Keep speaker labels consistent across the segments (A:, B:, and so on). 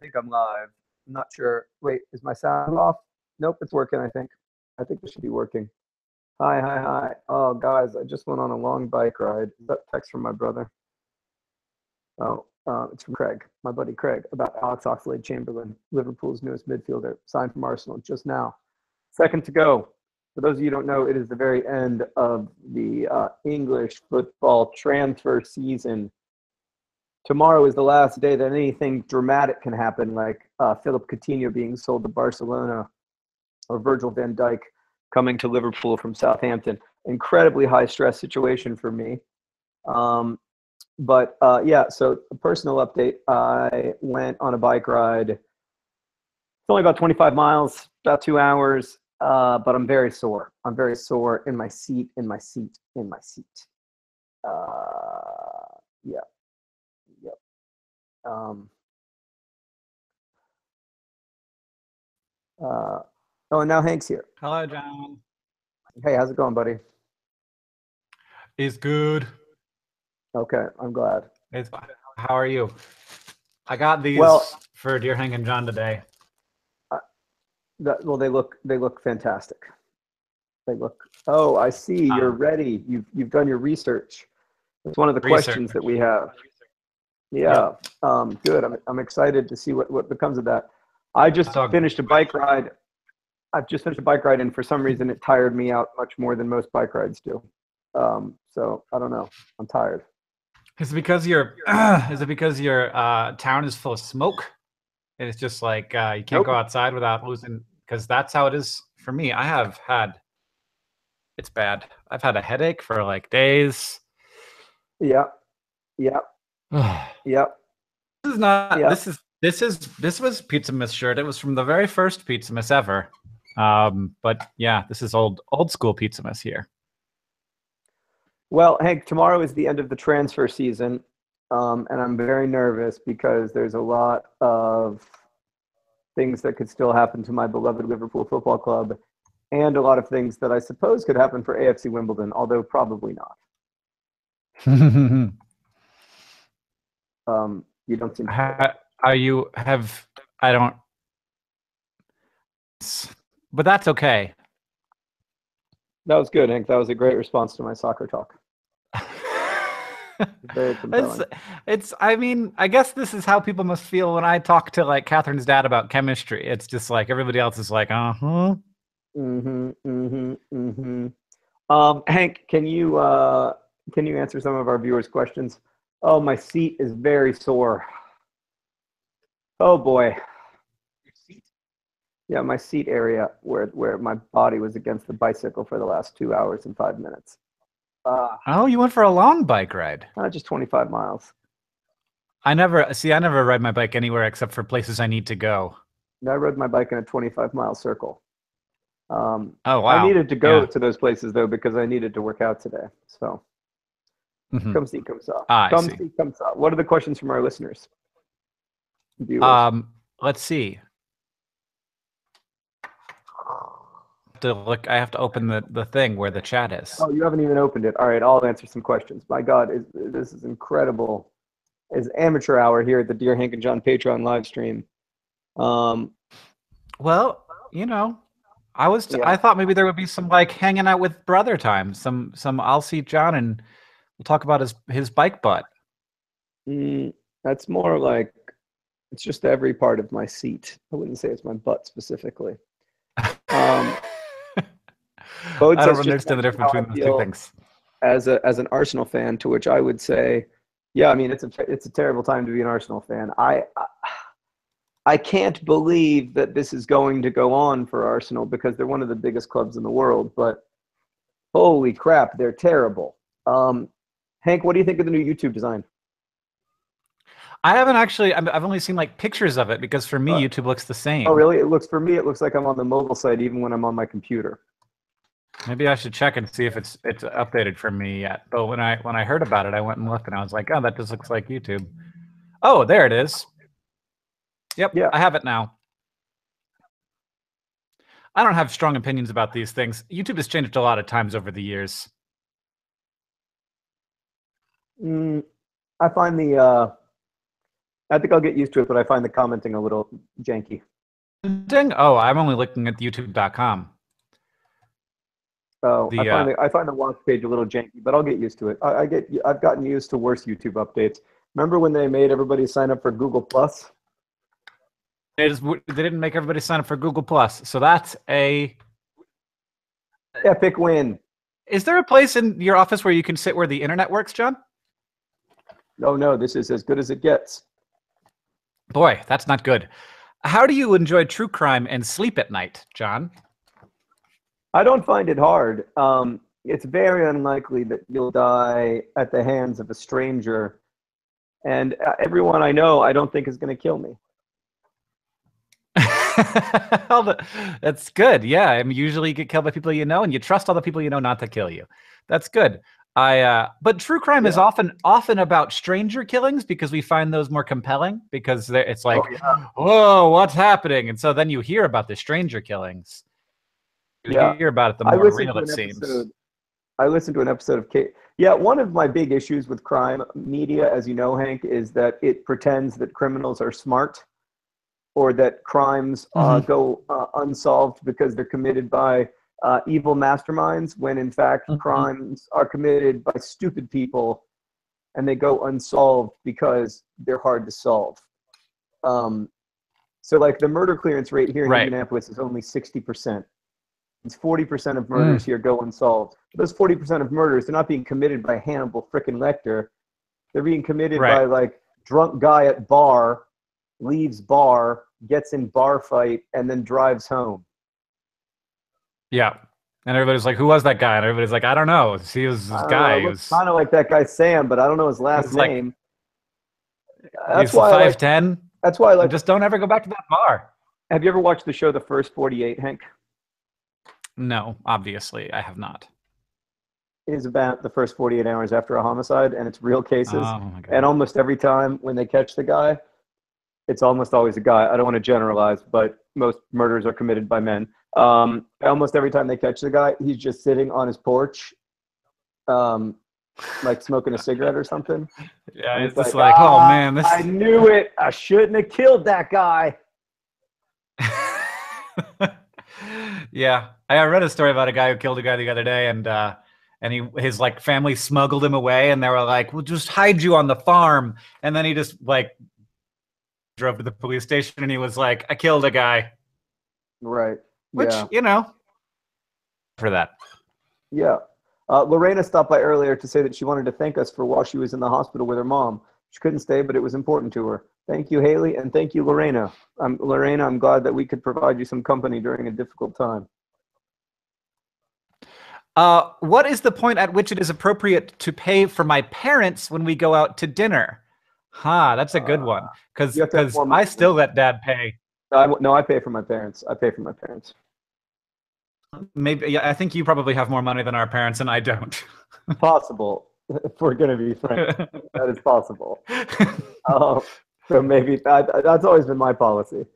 A: think I'm live. I'm not sure. Wait, is my sound off? Nope, it's working, I think. I think it should be working. Hi, hi, hi. Oh, guys, I just went on a long bike ride. Is that text from my brother? Oh, it's from Craig, my buddy Craig, about Alex Oxlade-Chamberlain, Liverpool's newest midfielder, signed from Arsenal just now. Second to go. For those of you who don't know, it is the very end of the English football transfer season. Tomorrow is the last day that anything dramatic can happen, like Philip Coutinho being sold to Barcelona or Virgil van Dijk coming to Liverpool from Southampton. Incredibly high stress situation for me. Yeah, so a personal update. I went on a bike ride. It's only about 25 miles, about 2 hours, but I'm very sore. I'm very sore in my seat. Yeah. Yep. Oh, and now Hank's here.
B: Hello, John.
A: Hey, how's it going, buddy?
B: It's good.
A: Okay, I'm glad.
B: How are you? I got these for Dear Hank and John today.
A: They look fantastic. They look. Oh, I see. You're ready. You've done your research. It's one of the questions that we have. Yeah. Yep. Good. I'm excited to see what becomes of that. I just finished a bike ride. I've just finished a bike ride, and for some reason, it tired me out much more than most bike rides do. So I don't know. I'm tired.
B: Is it because your town is full of smoke? And it's just like you can't go outside without losing. Because that's how it is for me. It's bad. I've had a headache for like days.
A: Yeah.
B: This is not. Yeah. This was Pizza Miss shirt. It was from the very first Pizza Miss ever. But yeah, this is old school Pizza Miss here.
A: Well, Hank, tomorrow is the end of the transfer season, and I'm very nervous because there's a lot of things that could still happen to my beloved Liverpool Football Club, and a lot of things that I suppose could happen for AFC Wimbledon, although probably not. You don't seem to
B: but that's okay.
A: That was good, Hank. That was a great response to my soccer talk. Very compelling.
B: I mean, I guess this is how people must feel when I talk to like Catherine's dad about chemistry. It's just like everybody else is like, Hank,
A: can you answer some of our viewers' questions? Oh, my seat is very sore. Oh boy. Your seat? Yeah, my seat area where my body was against the bicycle for the last 2 hours and 5 minutes.
B: Oh, you went for a long bike ride?
A: Just 25 miles.
B: I never ride my bike anywhere except for places I need to go.
A: I rode my bike in a 25-mile circle.
B: Oh, wow.
A: I needed to go to those places, though, because I needed to work out today. So, come see, come saw. Come see, come saw. What are the questions from our listeners?
B: Viewers? Let's see. I have to open the thing where the chat is.
A: Oh, you haven't even opened it. All right, I'll answer some questions. My God, this is incredible. It's amateur hour here at the Dear Hank and John Patreon live stream.
B: Well, you know, I thought maybe there would be some like hanging out with brother time. Some I'll see John and we'll talk about his bike butt.
A: That's more like it's just every part of my seat. I wouldn't say it's my butt specifically.
B: I don't understand the difference between those two things.
A: As an Arsenal fan, to which I would say, yeah, I mean it's a terrible time to be an Arsenal fan. I can't believe that this is going to go on for Arsenal because they're one of the biggest clubs in the world. But holy crap, they're terrible. Hank, what do you think of the new YouTube design?
B: I haven't actually. I've only seen like pictures of it because for me, YouTube looks the same.
A: Oh, really? It looks like I'm on the mobile site even when I'm on my computer.
B: Maybe I should check and see if it's updated for me yet. But when I heard about it, I went and looked and I was like, oh, that just looks like YouTube. Oh, there it is. Yep, yeah. I have it now. I don't have strong opinions about these things. YouTube has changed a lot of times over the years.
A: I find the I think I'll get used to it, but I find the commenting a little janky.
B: Oh, I'm only looking at youtube.com.
A: Oh, I find the watch page a little janky, but I'll get used to it. I've gotten used to worse YouTube updates. Remember when they made everybody sign up for Google Plus?
B: They didn't make everybody sign up for Google Plus, so that's a
A: epic win.
B: Is there a place in your office where you can sit where the internet works, John?
A: Oh no, this is as good as it gets.
B: Boy, that's not good. How do you enjoy true crime and sleep at night, John?
A: I don't find it hard. It's very unlikely that you'll die at the hands of a stranger. And everyone I know, I don't think is going to kill me.
B: That's good. Yeah, I mean, usually you get killed by people you know, and you trust all the people you know not to kill you. That's good. But true crime is often about stranger killings because we find those more compelling because it's like, whoa, what's happening? And so then you hear about the stranger killings. You hear about it, the more real it seems.
A: I listened to an episode of one of my big issues with crime media, as you know, Hank, is that it pretends that criminals are smart or that crimes go unsolved because they're committed by evil masterminds, when in fact crimes are committed by stupid people and they go unsolved because they're hard to solve. So like the murder clearance rate here in Indianapolis is only 60%. It's 40% of murders here go unsolved. Those 40% of murders, they're not being committed by Hannibal frickin' Lecter. They're being committed by like drunk guy at bar, leaves bar, gets in bar fight, and then drives home.
B: Yeah. And everybody's like, who was that guy? And everybody's like, I don't know. He was this guy. He was
A: kind of like that guy Sam, but I don't know his last name.
B: That's why 5'10".
A: That's why I like.
B: Just don't ever go back to that bar.
A: Have you ever watched the show The First 48, Hank?
B: No, obviously I have not.
A: It is about the first 48 hours after a homicide, and it's real cases.
B: Oh my God.
A: And almost every time when they catch the guy, it's almost always a guy. I don't want to generalize, but most murders are committed by men. Almost every time they catch the guy, he's just sitting on his porch, like smoking a cigarette or something.
B: Yeah, it's just like, oh man,
A: I knew it. I shouldn't have killed that guy.
B: Yeah, I read a story about a guy who killed a guy the other day, and his like family smuggled him away, and they were like, "We'll just hide you on the farm," and then he just like drove to the police station, and he was like, "I killed a guy,"
A: right?
B: Which you know, for that.
A: Yeah, Lorena stopped by earlier to say that she wanted to thank us for while she was in the hospital with her mom. She couldn't stay, but it was important to her. Thank you, Haley, and thank you, Lorena. Lorena, I'm glad that we could provide you some company during a difficult time.
B: What is the point at which it is appropriate to pay for my parents when we go out to dinner? That's a good one. Because I still let Dad pay.
A: No, I pay for my parents. I pay for my parents.
B: Maybe, yeah, I think you probably have more money than our parents, and I don't.
A: Possible. If we're going to be frank, that is possible. So maybe that's always been my policy.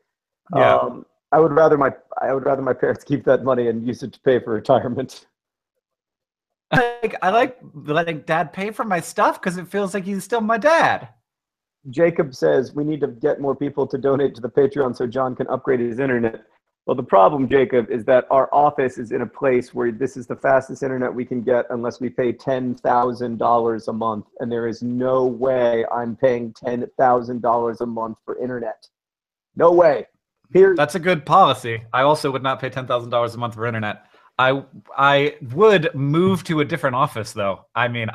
B: Yeah.
A: I would rather my parents keep that money and use it to pay for retirement.
B: I like letting Dad pay for my stuff because it feels like he's still my dad.
A: Jacob says we need to get more people to donate to the Patreon so John can upgrade his internet. Well, the problem, Jacob, is that our office is in a place where this is the fastest internet we can get unless we pay $10,000 a month. And there is no way I'm paying $10,000 a month for internet. No way.
B: That's a good policy. I also would not pay $10,000 a month for internet. I would move to a different office, though. I mean,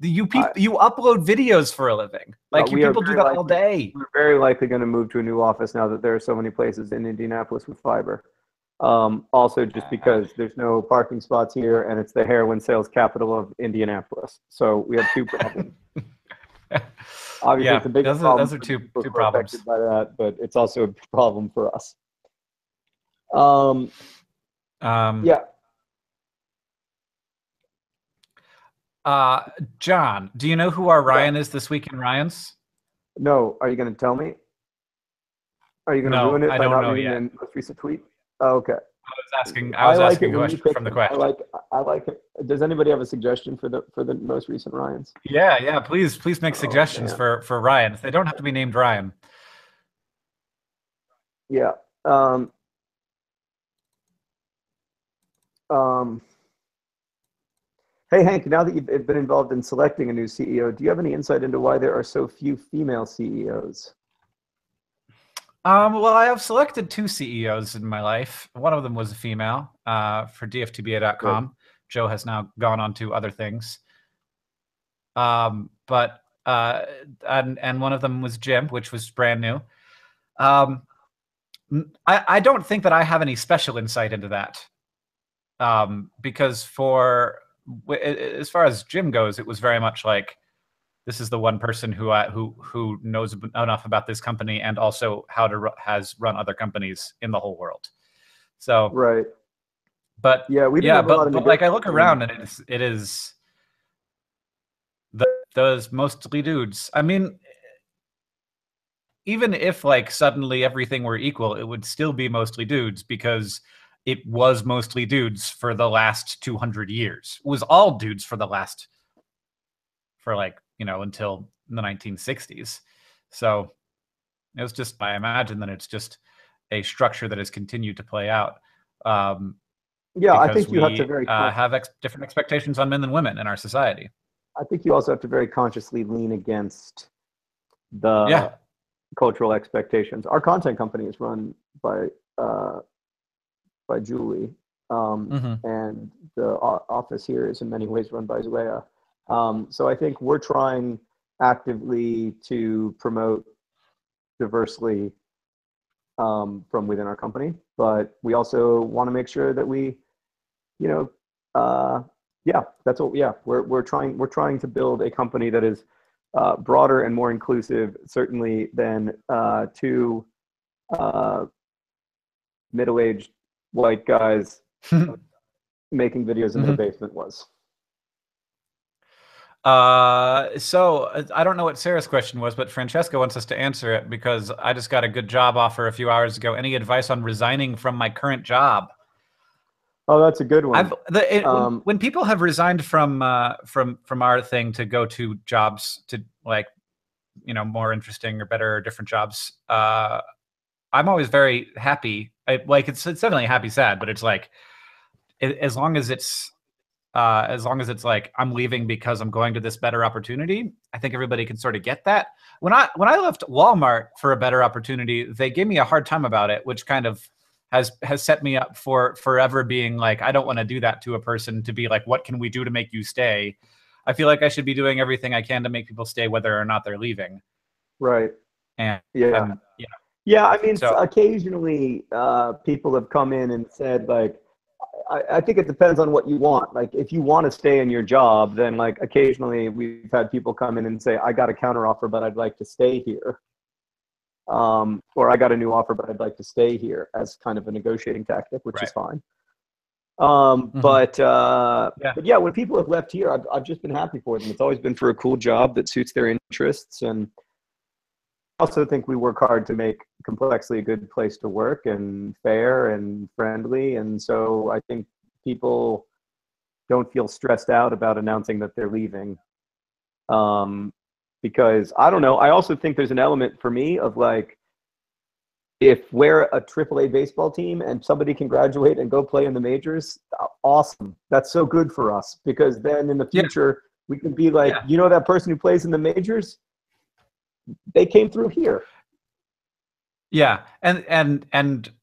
B: you upload videos for a living. Like people do that all day.
A: We're very likely going to move to a new office now that there are so many places in Indianapolis with fiber. Also, just because there's no parking spots here, and it's the heroin sales capital of Indianapolis. So we have two problems. Obviously, it's a big problem.
B: Those are two problems.
A: Affected by that, but it's also a problem for us. Yeah.
B: John, do you know who our Ryan is this week in Ryan's?
A: No. Are you going to tell me? Are you going to ruin it by not reading the most recent tweet? Oh, okay.
B: I was
A: like it
B: asking
A: when you
B: from
A: pick
B: the
A: them.
B: question.
A: I like it. Does anybody have a suggestion for the most recent Ryans?
B: Yeah. Please make suggestions
A: Man.
B: for Ryan. They don't have to be named Ryan.
A: Yeah. Um, hey, Hank, now that you've been involved in selecting a new CEO, do you have any insight into why there are so few female CEOs?
B: Well, I have selected 2 CEOs in my life. One of them was a female for DFTBA.com.
A: Right.
B: Joe has now gone on to other things. But and one of them was Jim, which was brand new. I don't think that I have any special insight into that. Because as far as Jim goes, it was very much like, this is the one person who knows enough about this company and also how to has run other companies in the whole world. So,
A: Right.
B: but
A: Yeah, we didn't
B: yeah,
A: have a lot of
B: but like I look
A: negotiating.
B: around and it is those mostly dudes. I mean, even if like suddenly everything were equal, it would still be mostly dudes because it was mostly dudes for the last 200 years. It was all dudes for like, until the 1960s. So it was just, I imagine that it's just a structure that has continued to play out.
A: Yeah, I
B: Because
A: think you have to
B: we
A: very
B: have different expectations on men and women in our society.
A: I think you also have to very consciously lean against the
B: Yeah.
A: cultural expectations. Our content company is run by Julie, and the office here is in many ways run by Zoea. So I think we're trying actively to promote diversely from within our company, but we also want to make sure that we, yeah, that's what. Yeah, we're trying to build a company that is broader and more inclusive, certainly than 2 middle-aged white guys making videos in their basement was.
B: So I don't know what Sarah's question was, but Francesca wants us to answer it because I just got a good job offer a few hours ago. Any advice on resigning from my current job?
A: Oh, that's a good one.
B: When people have resigned from our thing to go to jobs to like, more interesting or better or different jobs, I'm always very happy. It's definitely happy, sad, but it's like, as long as it's like I'm leaving because I'm going to this better opportunity, I think everybody can sort of get that. When I left Walmart for a better opportunity, they gave me a hard time about it, which kind of has set me up for forever being like, I don't want to do that to a person, to be like, what can we do to make you stay? I feel like I should be doing everything I can to make people stay, whether or not they're leaving.
A: Right.
B: And
A: yeah. Yeah, I mean, so occasionally people have come in and said, like, I think it depends on what you want. Like, if you want to stay in your job, then like occasionally we've had people come in and say, I got a counteroffer, but I'd like to stay here. Or I got a new offer, but I'd like to stay here, as kind of a negotiating tactic, which is fine. But yeah, when people have left here, I've just been happy for them. It's always been for a cool job that suits their interests, and I also think we work hard to make Complexly a good place to work and fair and friendly. And so I think people don't feel stressed out about announcing that they're leaving. Because I don't know, I also think there's an element for me of like, if we're a AAA baseball team and somebody can graduate and go play in the majors, awesome. That's so good for us, because then in the future we can be like, that person who plays in the majors, they came through here.
B: Yeah, and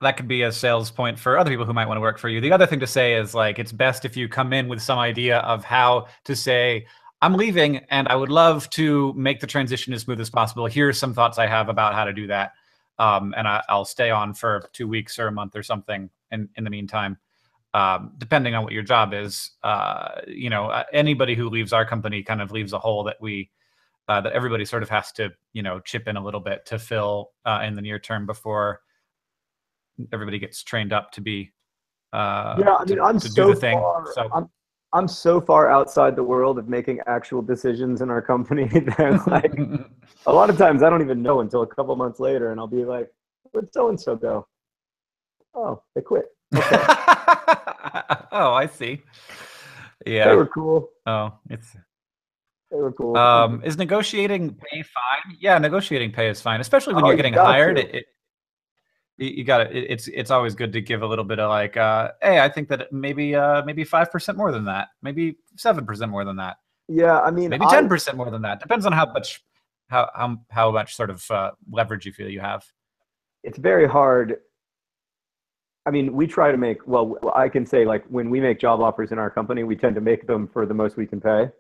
B: that could be a sales point for other people who might want to work for you. The other thing to say is, like, it's best if you come in with some idea of how to say, I'm leaving and I would love to make the transition as smooth as possible. Here's some thoughts I have about how to do that. And I'll stay on for 2 weeks or a month or something in the meantime, depending on what your job is. Anybody who leaves our company kind of leaves a hole that that everybody sort of has to, chip in a little bit to fill in the near term before everybody gets trained up to be.
A: I'm so far outside the world of making actual decisions in our company that, like, a lot of times I don't even know until a couple months later, and I'll be like, where'd so-and-so go? Oh, they quit. Okay.
B: Oh, I see. Yeah.
A: They were cool.
B: Oh,
A: They were cool.
B: is negotiating pay fine? Yeah, negotiating pay is fine, especially when
A: Oh,
B: you're
A: you
B: getting
A: got
B: hired.
A: to.
B: You got it. It's always good to give a little bit of like, hey, I think that maybe 5% more than that, maybe 7% more than that,
A: Yeah, I mean,
B: maybe 10% more than that. Depends on how much sort of leverage you feel you have.
A: it's very hard. I mean, we try to make, well, I can say like when we make job offers in our company, we tend to make them for the most we can pay.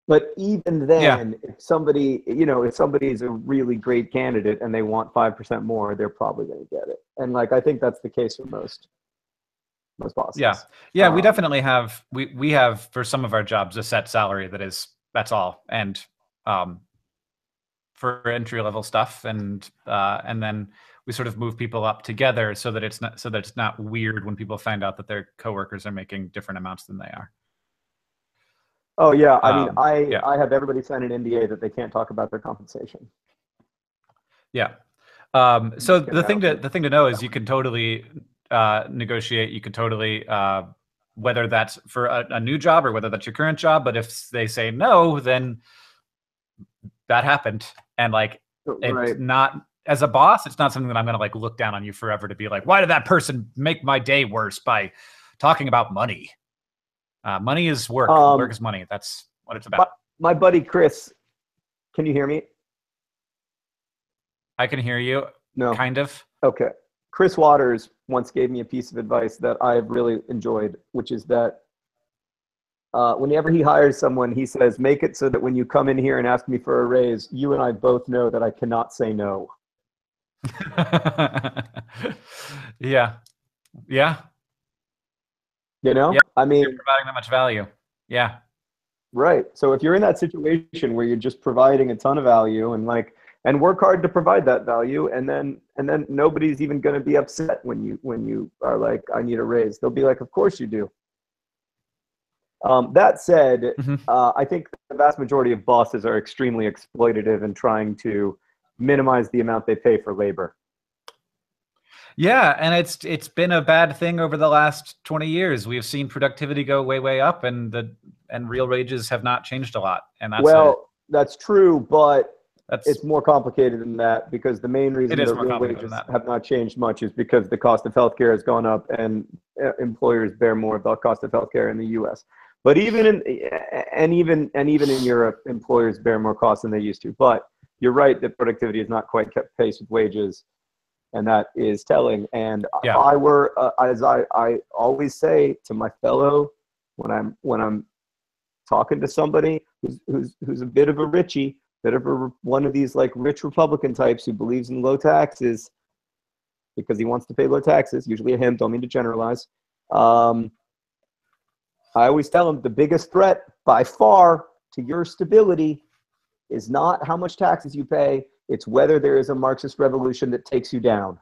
A: But even
B: Yeah,
A: then, if somebody, if somebody is a really great candidate and they want 5% more, they're probably going to get it. And like, I think that's the case for most
B: yeah,
A: bosses.
B: yeah. We definitely have we have for some of our jobs a set salary that's all, and um, for entry level stuff, and then we sort of move people up together so that it's not weird when people find out that their coworkers are making different amounts than they are.
A: Oh yeah, I mean,
B: Yeah,
A: I have everybody sign an NDA that they can't talk about their compensation.
B: yeah.
A: I'm
B: So
A: just kidding. I don't think
B: the thing to know is you can totally negotiate. You can totally whether that's for a new job or whether that's your current job. But if they say no, then that happened, and like it's
A: right.
B: not, as a boss, it's not something that I'm going to like look down on you forever to be like, why did that person make my day worse by talking about money? Money is work. Work
A: Um,
B: is money. That's what it's
A: my,
B: about.
A: my buddy Chris, can you hear me?
B: I can hear you,
A: No.
B: kind of.
A: Okay. Chris Waters once gave me a piece of advice that I've really enjoyed, which is that whenever he hires someone, he says, make it so that when you come in here and ask me for a raise, you and I both know that I cannot say no.
B: Yeah, yeah,
A: Yeah,
B: yeah.
A: I
B: You're
A: mean,
B: providing that much value. Yeah,
A: right. So if you're in that situation where you're just providing a ton of value and work hard to provide that value, and then nobody's even going to be upset when you are like, I need a raise. They'll be like, of course you do. That said,
B: mm-hmm.
A: I think the vast majority of bosses are extremely exploitative and trying to minimize the amount they pay for labor.
B: Yeah, and it's been a bad thing over the last 20 years. We've seen productivity go way up, and real wages have not changed a lot. And
A: That's true, but
B: that's
A: it's more complicated than that because the main
B: it
A: reason
B: is
A: the
B: more
A: real
B: complicated than
A: wages
B: that.
A: have not changed much is because the cost of healthcare has gone up and employers bear more of the cost of healthcare in the U.S. But even in Europe, employers bear more costs than they used to. But you're right that productivity has not quite kept pace with wages, and that is telling. And if
B: Yeah,
A: I were, as I always say to my fellow, when I'm talking to somebody who's a bit of a richie, bit of one of these like rich Republican types who believes in low taxes because he wants to pay low taxes, usually a him, don't mean to generalize. Um, I always tell him the biggest threat by far to your stability is not how much taxes you pay, it's whether there is a Marxist revolution that takes you down.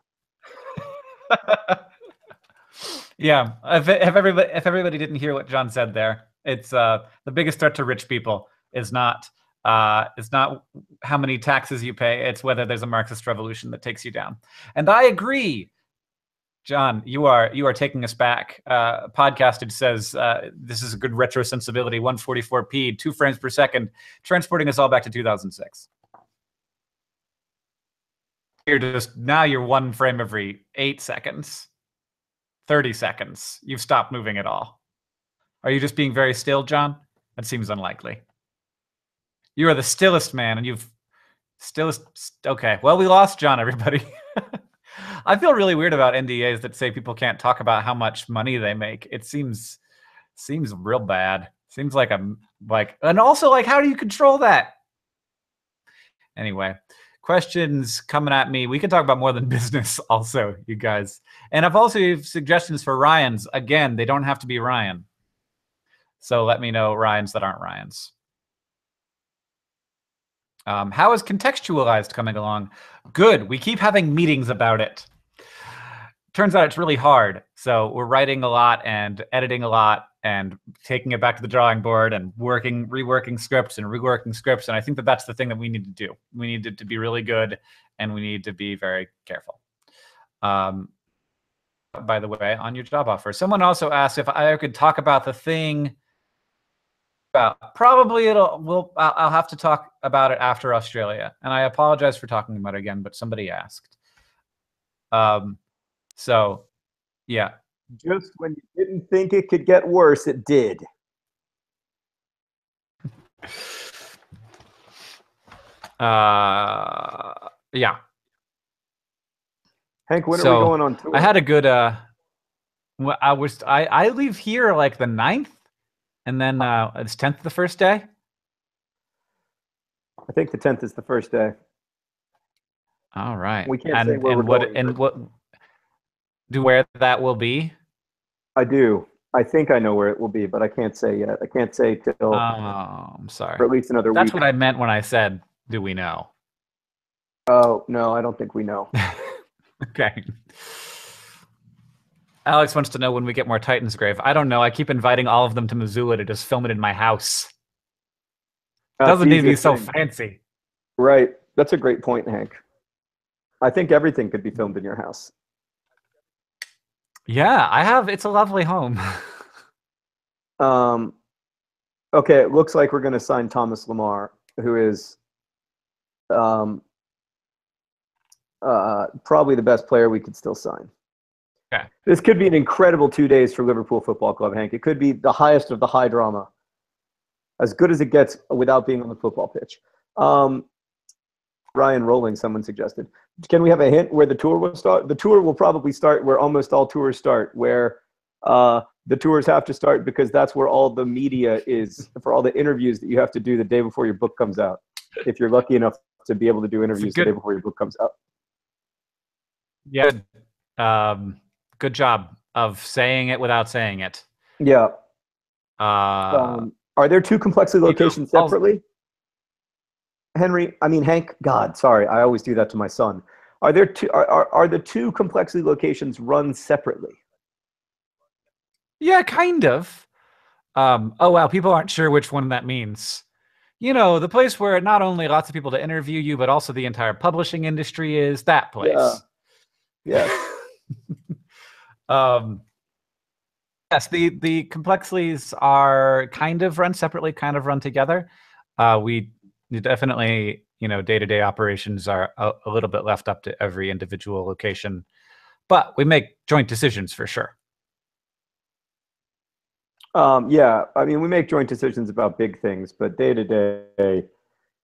B: yeah. If everybody didn't hear what John said there, it's the biggest threat to rich people is not how many taxes you pay. It's whether there's a Marxist revolution that takes you down. And I agree. John, you are taking us back. Podcasted says this is a good retro sensibility, 144p, 2 frames per second, transporting us all back to 2006. You're 1 frame every 8 seconds, 30 seconds. You've stopped moving at all. Are you just being very still, John? That seems unlikely. You are the stillest man, and you've stillest. Okay, well, we lost John, everybody. I feel really weird about NDAs that say people can't talk about how much money they make. It seems real bad. Seems like and also like, how do you control that? Anyway, questions coming at me. We can talk about more than business also, you guys. And I've also suggestions for Ryans. Again, they don't have to be Ryan. So let me know Ryans that aren't Ryans. How is contextualized coming along? Good. We keep having meetings about it. Turns out it's really hard. So we're writing a lot and editing a lot and taking it back to the drawing board and reworking scripts and reworking scripts. And I think that that's the thing that we need to do. We need it to be really good, and we need to be very careful. by the way, on your job offer. Someone also asked if I could talk about the thing. Probably I'll have to talk about it after Australia, and I apologize for talking about it again, but somebody asked. So yeah.
A: Just when you didn't think it could get worse, it did.
B: Yeah.
A: Hank, when are we going on tour?
B: I had a good I leave here like the 9th, and then is 10th the first day?
A: I think the 10th is the first day.
B: All right.
A: We can't say where we're going.
B: And what do where that will be?
A: I do. I think I know where it will be, but I can't say yet. I can't say till.
B: Oh, I'm sorry.
A: For at least another week.
B: That's what I meant when I said, "Do we know?"
A: Oh no, I don't think we know.
B: Okay. Alex wants to know when we get more Titan's Grave. I don't know. I keep inviting all of them to Missoula to just film it in my house. Doesn't need to be so fancy.
A: Right. That's a great point, Hank. I think everything could be filmed in your house.
B: Yeah, I have. It's a lovely home.
A: Okay, it looks like we're going to sign Thomas Lamar, who is probably the best player we could still sign.
B: Okay.
A: This could be an incredible 2 days for Liverpool Football Club, Hank. It could be the highest of the high drama, as good as it gets without being on the football pitch. Ryan Rolling, someone suggested. Can we have a hint where the tour will start? The tour will probably start where almost all tours start, where the tours have to start because that's where all the media is for all the interviews that you have to do the day before your book comes out. If you're lucky enough to be able to do interviews the day before your book comes out.
B: Yeah. Good job of saying it without saying it.
A: Yeah. Are there two Complexly locations separately? Hank, God, sorry, I always do that to my son. Are there two? Are the two Complexly locations run separately?
B: Yeah, kind of. Oh wow, people aren't sure which one that means. You know, the place where not only lots of people to interview you, but also the entire publishing industry is that place.
A: Yeah.
B: Yes, the Complexlys are kind of run separately, kind of run together. We definitely, day-to-day operations are a little bit left up to every individual location, but we make joint decisions for sure.
A: Yeah, we make joint decisions about big things, but day-to-day,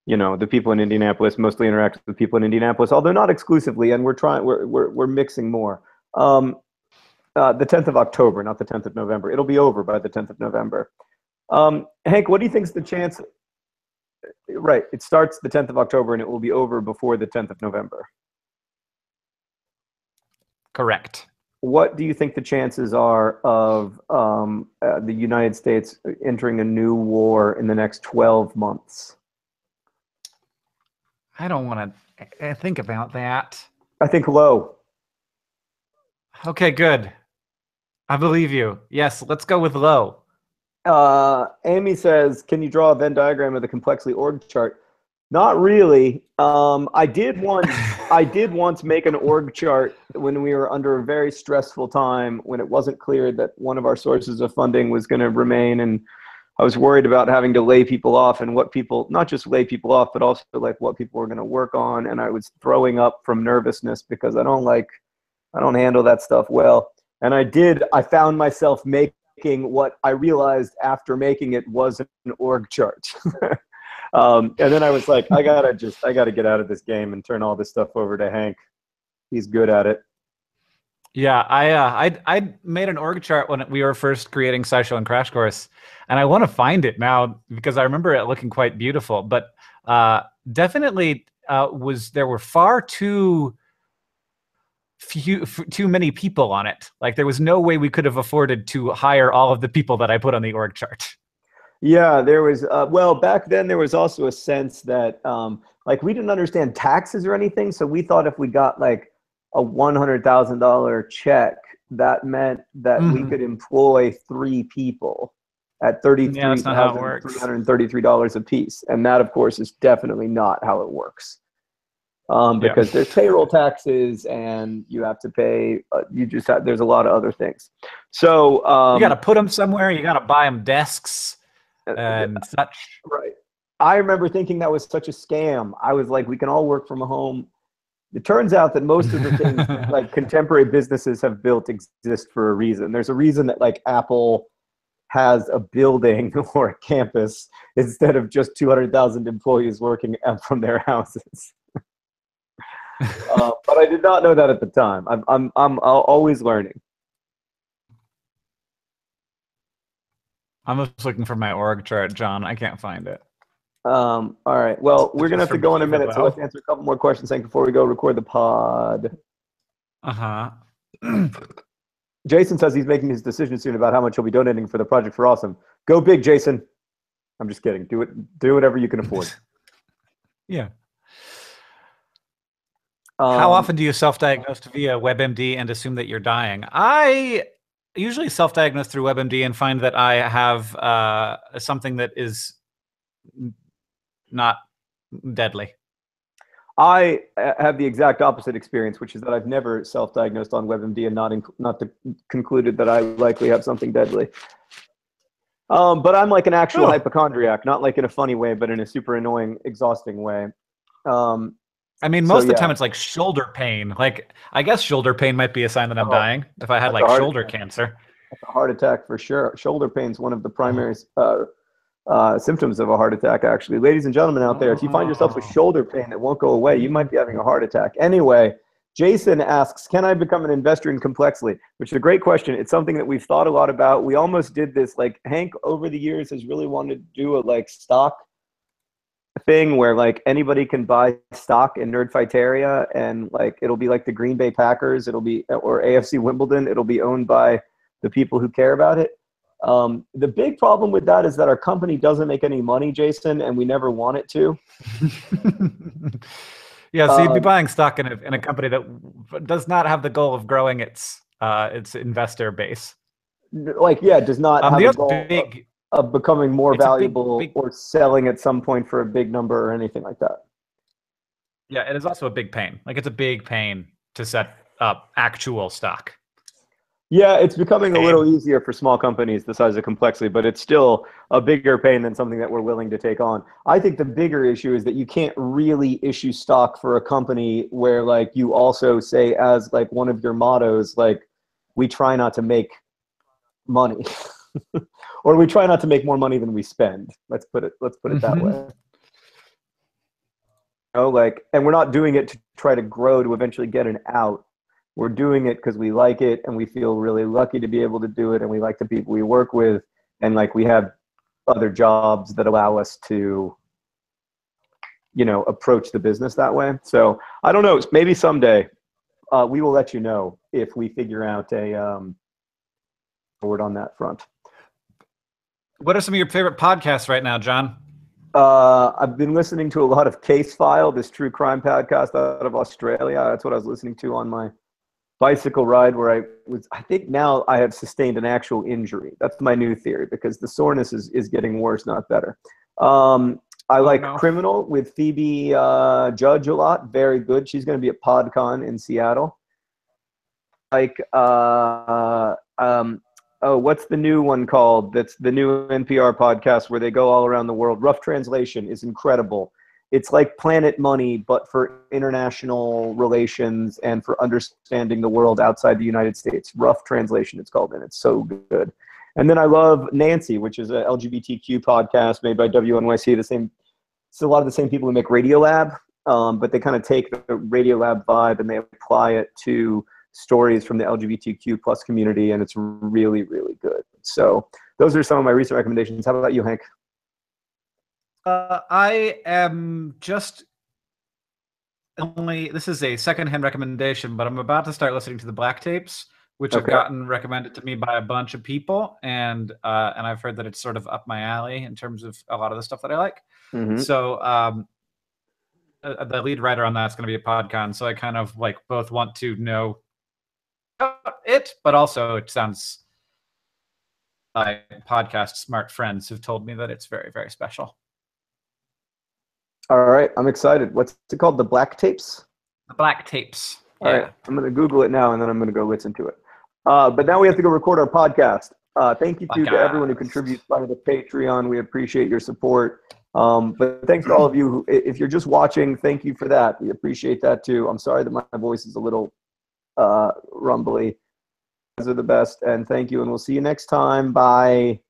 A: the people in Indianapolis mostly interact with people in Indianapolis, although not exclusively, and we're mixing more. The 10th of October, not the 10th of November. It'll be over by the 10th of November. Hank, what do you think is the chance? Right, it starts the 10th of October and it will be over before the 10th of November.
B: Correct.
A: What do you think the chances are of the United States entering a new war in the next 12 months?
B: I don't want to think about that.
A: I think low.
B: Okay, good. I believe you. Yes, let's go with low.
A: Amy says, can you draw a Venn diagram of the Complexly org chart? Not really. I did once make an org chart when we were under a very stressful time, when it wasn't clear that one of our sources of funding was going to remain, and I was worried about having to lay people off and not just lay people off, but also like what people were going to work on, and I was throwing up from nervousness because I don't handle that stuff well. And I found myself making what I realized after making it was an org chart. And then I was like, I gotta get out of this game and turn all this stuff over to Hank. He's good at it.
B: Yeah, I made an org chart when we were first creating SciShow and Crash Course, and I want to find it now because I remember it looking quite beautiful. But definitely there were far too many people on it. Like there was no way we could have afforded to hire all of the people that I put on the org chart.
A: Yeah, there was, back then there was also a sense that, we didn't understand taxes or anything. So we thought if we got like a $100,000 check, that meant that we could employ 3 people at $33,333 a piece. And that, of course, is definitely not how it works. because there's payroll taxes and you have to pay. There's a lot of other things. So
B: you got to put them somewhere. You got to buy them desks and such.
A: Right. I remember thinking that was such a scam. I was like, we can all work from home. It turns out that most of the things that, like, contemporary businesses have built exist for a reason. There's a reason that, like, Apple has a building or a campus instead of just 200,000 employees working from their houses. But I did not know that at the time. I'm always learning.
B: I'm just looking for my org chart, John. I can't find it.
A: All right. Well, we're going to have to go in a minute, so let's answer a couple more questions before we go record the pod. Jason says he's making his decision soon about how much he'll be donating for the Project for Awesome. Go big, Jason. I'm just kidding. Do it. Do whatever you can afford.
B: Yeah. How often do you self-diagnose via WebMD and assume that you're dying? I usually self-diagnose through WebMD and find that I have something that is not deadly.
A: I have the exact opposite experience, which is that I've never self-diagnosed on WebMD and not concluded that I likely have something deadly. But I'm like an actual hypochondriac, not like in a funny way, but in a super annoying, exhausting way.
B: I mean, most of the time it's like shoulder pain. Like, I guess shoulder pain might be a sign that I'm dying if I had like shoulder cancer.
A: A heart attack for sure. Shoulder pain is one of the primary symptoms of a heart attack, actually. Ladies and gentlemen out there, if you find yourself with shoulder pain that won't go away, you might be having a heart attack. Anyway, Jason asks, can I become an investor in Complexly? Which is a great question. It's something that we've thought a lot about. We almost did this. Like, Hank over the years has really wanted to do a like stock thing where like anybody can buy stock in Nerdfighteria, and like it'll be like the Green Bay Packers, or AFC Wimbledon. It'll be owned by the people who care about it. The big problem with that is that our company doesn't make any money, Jason, and we never want it to.
B: Yeah, so you'd be buying stock in a company that does not have the goal of growing its investor base.
A: Like, yeah, does not have a goal of becoming more valuable or selling at some point for a big number or anything like that.
B: Yeah, it is also a big pain. Like, it's a big pain to set up actual stock.
A: Yeah, it's becoming a little easier for small companies the size of Complexly, but it's still a bigger pain than something that we're willing to take on. I think the bigger issue is that you can't really issue stock for a company where like you also say as like one of your mottos, like, we try not to make money. Or we try not to make more money than we spend. Let's put it that way. You know, like, and we're not doing it to try to grow to eventually get an out. We're doing it because we like it and we feel really lucky to be able to do it, and we like the people we work with, and like we have other jobs that allow us to, you know, approach the business that way. So I don't know, maybe someday we will let you know if we figure out a word on that front.
B: What are some of your favorite podcasts right now, John?
A: I've been listening to a lot of Case File, this true crime podcast out of Australia. That's what I was listening to on my bicycle ride, where I think now I have sustained an actual injury. That's my new theory, because the soreness is getting worse, not better. I like Criminal with Phoebe Judge a lot. Very good. She's going to be at PodCon in Seattle. Like, what's the new one called? That's the new NPR podcast where they go all around the world. Rough Translation is incredible. It's like Planet Money, but for international relations and for understanding the world outside the United States. Rough Translation, it's called, and it's so good. And then I love Nancy, which is a LGBTQ podcast made by WNYC. It's a lot of the same people who make Radiolab, but they kind of take the Radiolab vibe and they apply it to stories from the LGBTQ plus community, and it's really, really good. So those are some of my recent recommendations. How about you, Hank?
B: I am just this is a secondhand recommendation, but I'm about to start listening to the Black Tapes, which have gotten recommended to me by a bunch of people, and I've heard that it's sort of up my alley in terms of a lot of the stuff that I like. Mm-hmm. So the lead writer on that's going to be a PodCon, so I kind of like both want to know it, but also it sounds like podcast smart friends have told me that it's very, very special.
A: All right, I'm excited. What's it called? The Black Tapes?
B: The Black Tapes.
A: All right, I'm going to Google it now, and then I'm going to go listen to it. But now we have to go record our podcast. Thank you to everyone who contributes via the Patreon. We appreciate your support. But thanks to all of you. If you're just watching, thank you for that. We appreciate that too. I'm sorry that my voice is a little rumbly. You guys are the best, and thank you, and we'll see you next time. Bye.